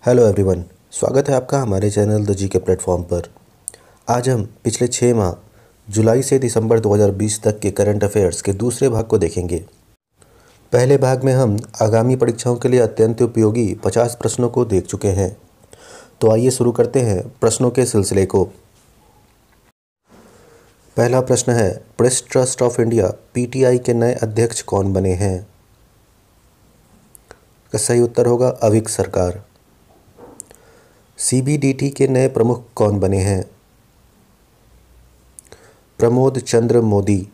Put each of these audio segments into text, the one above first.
Hello everyone, स्वागत है आपका हमारे चैनल द जी के प्लेटफॉर्म पर। आज हम पिछले 6 माह जुलाई से दिसंबर 2020 तक के करंट अफेयर्स के दूसरे भाग को देखेंगे। पहले भाग में हम आगामी परीक्षाओं के लिए अत्यंत उपयोगी 50 प्रश्नों को देख चुके हैं। तो आइए शुरू करते हैं प्रश्नों के सिलसिले को। पहला प्रश्न है, press trust of India PTI के नए अध्यक्ष कौन बने हैं? इसका सही उत्तर होगा अविग सरकार। सीबीडीटी के नए प्रमुख कौन बने हैं? प्रमोद चंद्र मोदी।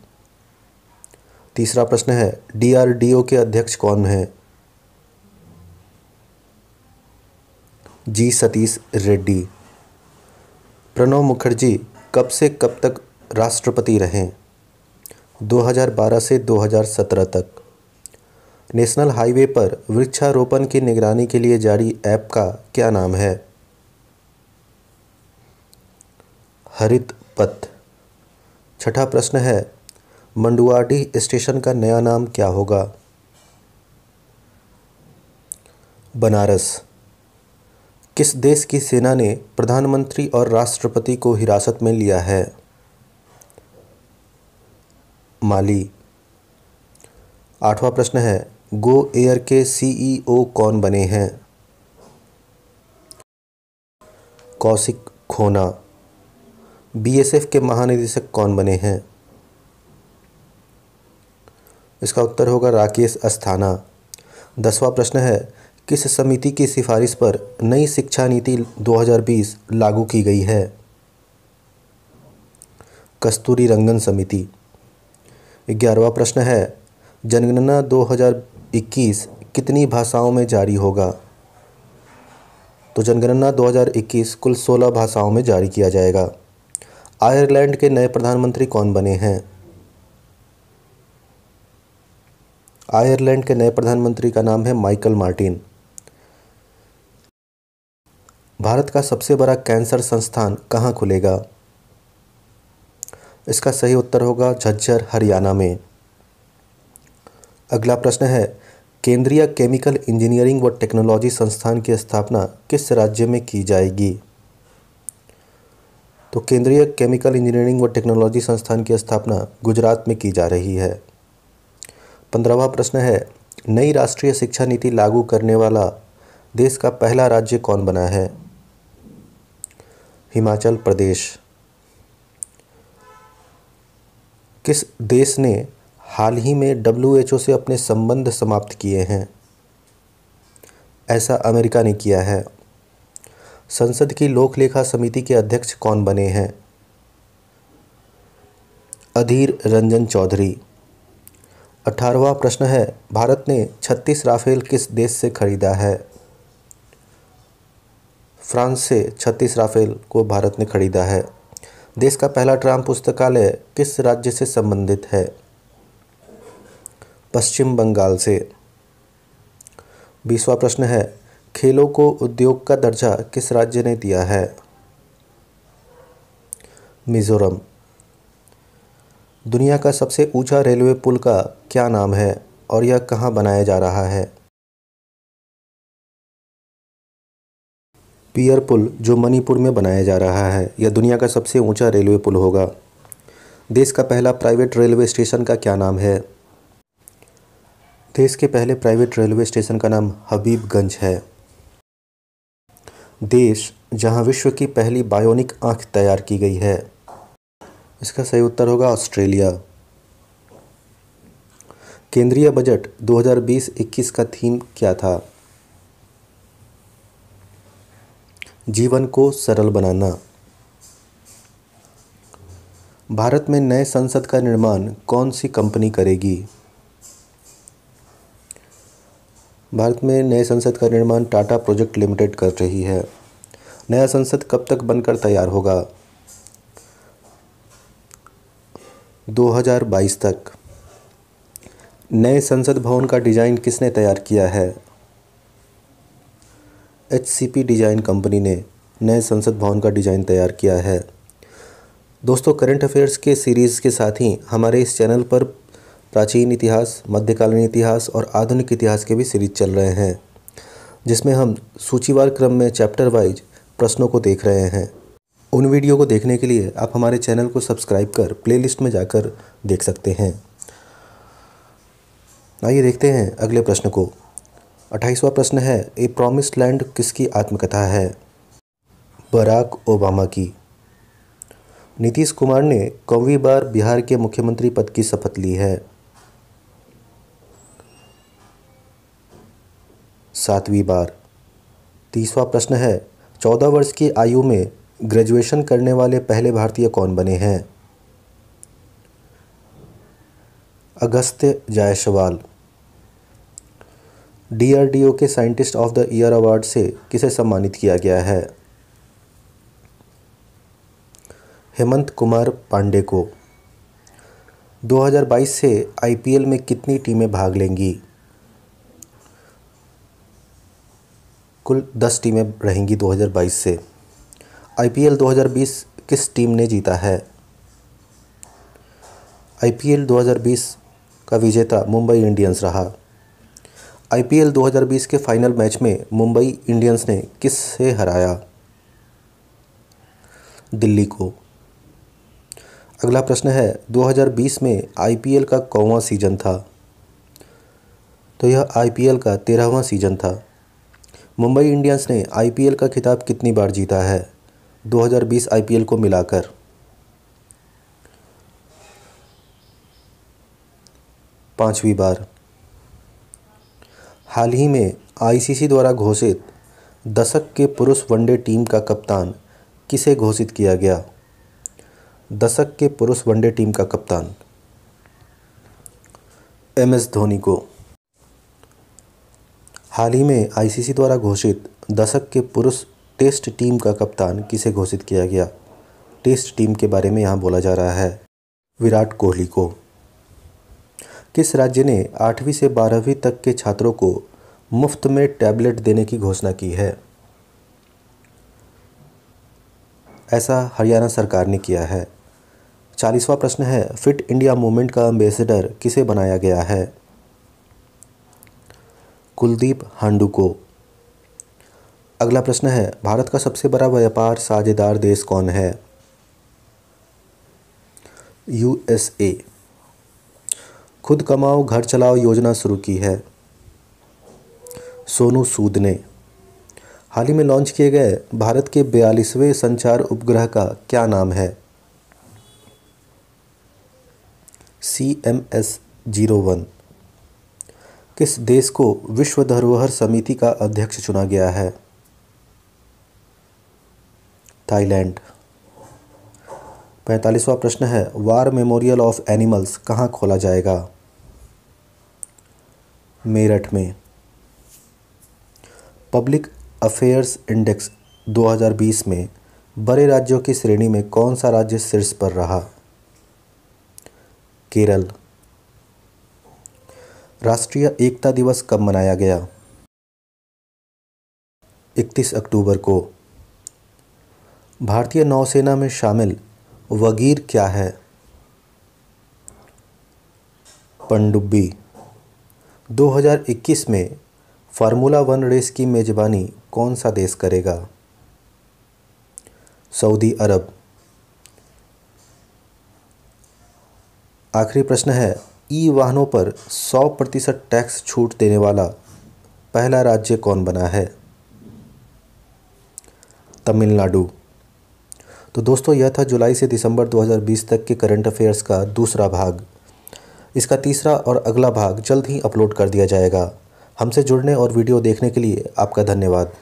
तीसरा प्रश्न है, डीआरडीओ के अध्यक्ष कौन हैं? जी सतीश रेड्डी। प्रणब मुखर्जी कब से कब तक राष्ट्रपति रहे? 2012 से 2017 तक। नेशनल हाईवे पर वृक्षारोपण की निगरानी के लिए जारी ऐप का क्या नाम है? हरित पथ। छठा प्रश्न है, मंडुआडीह स्टेशन का नया नाम क्या होगा? बनारस। किस देश की सेना ने प्रधानमंत्री और राष्ट्रपति को हिरासत में लिया है? माली। आठवां प्रश्न है, गो एयर के सीईओ कौन बने हैं? कौशिक खोना। बीएसएफ के महानिदेशक कौन बने हैं? इसका उत्तर होगा राकेश अस्थाना। 10वां प्रश्न है, किस समिति की सिफारिश पर नई शिक्षा नीति 2020 लागू की गई है? कस्तूरी रंगन समिति। 11वां प्रश्न है, जनगणना 2021 कितनी भाषाओं में जारी होगा? तो जनगणना 2021 कुल 16 भाषाओं में जारी किया जाएगा। आयरलैंड के नए प्रधानमंत्री कौन बने हैं? आयरलैंड के नए प्रधानमंत्री का नाम है माइकल मार्टिन। भारत का सबसे बड़ा कैंसर संस्थान कहाँ खुलेगा? इसका सही उत्तर होगा झज्जर, हरियाणा में। अगला प्रश्न है, केंद्रीय केमिकल इंजीनियरिंग व टेक्नोलॉजी संस्थान की स्थापना किस राज्य में की जाएगी? तो केंद्रीय केमिकल इंजीनियरिंग व टेक्नोलॉजी संस्थान की स्थापना गुजरात में की जा रही है। 15वां प्रश्न है, नई राष्ट्रीय शिक्षा नीति लागू करने वाला देश का पहला राज्य कौन बना है? हिमाचल प्रदेश। किस देश ने हाल ही में WHO से अपने संबंध समाप्त किए हैं? ऐसा अमेरिका ने किया है। संसद की लोक लेखा समिति के अध्यक्ष कौन बने हैं? अधीर रंजन चौधरी। 18वां प्रश्न है, भारत ने 36 राफेल किस देश से खरीदा है? फ्रांस से 36 राफेल को भारत ने खरीदा है। देश का पहला ट्राम पुस्तकालय किस राज्य से संबंधित है? पश्चिम बंगाल से। 20वां प्रश्न है, खेलों को उद्योग का दर्जा किस राज्य ने दिया है? मिजोरम। दुनिया का सबसे ऊंचा रेलवे पुल का क्या नाम है और यह कहाँ बनाया जा रहा है? पियर पुल, जो मणिपुर में बनाया जा रहा है, यह दुनिया का सबसे ऊंचा रेलवे पुल होगा। देश का पहला प्राइवेट रेलवे स्टेशन का क्या नाम है? देश के पहले प्राइवेट रेलवे स्टेशन का नाम हबीबगंज है। देश जहां विश्व की पहली बायोनिक आंख तैयार की गई है? इसका सही उत्तर होगा ऑस्ट्रेलिया। केंद्रीय बजट 2020-21 का थीम क्या था? जीवन को सरल बनाना। भारत में नए संसद का निर्माण कौन सी कंपनी करेगी? भारत में नए संसद का निर्माण टाटा प्रोजेक्ट लिमिटेड कर रही है। नया संसद कब तक बनकर तैयार होगा? 2022 तक। नए संसद भवन का डिज़ाइन किसने तैयार किया है? HCP डिज़ाइन कंपनी ने नए संसद भवन का डिज़ाइन तैयार किया है। दोस्तों, करंट अफेयर्स के सीरीज़ के साथ ही हमारे इस चैनल पर प्राचीन इतिहास, मध्यकालीन इतिहास और आधुनिक इतिहास के भी सीरीज चल रहे हैं। जिसमें हम सूचीवार क्रम में चैप्टर वाइज प्रश्नों को देख रहे हैं। उन वीडियो को देखने के लिए आप हमारे चैनल को सब्सक्राइब कर प्लेलिस्ट में जाकर देख सकते हैं। आइए देखते हैं अगले प्रश्न को। 28वां प्रश्न है, ए प्रॉमिस्ड लैंड किसकी आत्मकथा है? बराक ओबामा की। नीतीश कुमार ने कौवीं बार बिहार के मुख्यमंत्री पद की शपथ ली है? 7वीं बार। 30वां प्रश्न है, 14 वर्ष की आयु में ग्रेजुएशन करने वाले पहले भारतीय कौन बने हैं? अगस्त्य जायसवाल। DRDO के scientist of the year award से किसे सम्मानित किया गया है? हेमंत कुमार पांडे को। 2022 से IPL में कितनी टीमें भाग लेंगी? कुल 10 टीमें रहेंगी 2022 से। IPL 2020 किस टीम ने जीता है? IPL 2020 का विजेता मुंबई इंडियंस रहा। IPL 2020 के फाइनल मैच में मुंबई इंडियंस ने किससे हराया? दिल्ली को। अगला प्रश्न है, 2020 में IPL का कौनवा सीजन था? तो यह IPL का 13वां सीजन था। मुंबई इंडियंस ने IPL का खिताब कितनी बार जीता है 2020 IPL को मिलाकर? 5वीं बार। हाल ही में ICC द्वारा घोषित दशक के पुरुष वनडे टीम का कप्तान किसे घोषित किया गया? दशक के पुरुष वनडे टीम का कप्तान MS धोनी को। हाल ही में ICC द्वारा घोषित दशक के पुरुष टेस्ट टीम का कप्तान किसे घोषित किया गया? टेस्ट टीम के बारे में यहाँ बोला जा रहा है विराट कोहली को। किस राज्य ने 8वीं से 12वीं तक के छात्रों को मुफ्त में टैबलेट देने की घोषणा की है? ऐसा हरियाणा सरकार ने किया है। 40वां प्रश्न है, फिट इंडिया मूवमेंट का एम्बेसडर किसे बनाया गया है? कुलदीप हांडू को। अगला प्रश्न है, भारत का सबसे बड़ा व्यापार साझेदार देश कौन है? USA। खुद कमाओ घर चलाओ योजना शुरू की है सोनू सूद ने। हाल ही में लॉन्च किए गए भारत के 42वें संचार उपग्रह का क्या नाम है? CMS-01। किस देश को विश्व धरोहर समिति का अध्यक्ष चुना गया है? थाईलैंड। 45वां प्रश्न है, वार मेमोरियल ऑफ एनिमल्स कहाँ खोला जाएगा? मेरठ में। पब्लिक अफेयर्स इंडेक्स 2020 में बड़े राज्यों की श्रेणी में कौन सा राज्य शीर्ष पर रहा? केरल। राष्ट्रीय एकता दिवस कब मनाया गया? 31 अक्टूबर को। भारतीय नौसेना में शामिल वगीर क्या है? पनडुब्बी। 2021 में फार्मूला 1 रेस की मेजबानी कौन सा देश करेगा? सऊदी अरब। आखिरी प्रश्न है, वाहनों पर 100% टैक्स छूट देने वाला पहला राज्य कौन बना है? तमिलनाडु। तो दोस्तों, यह था जुलाई से दिसंबर 2020 तक के करंट अफेयर्स का दूसरा भाग। इसका तीसरा और अगला भाग जल्द ही अपलोड कर दिया जाएगा। हमसे जुड़ने और वीडियो देखने के लिए आपका धन्यवाद।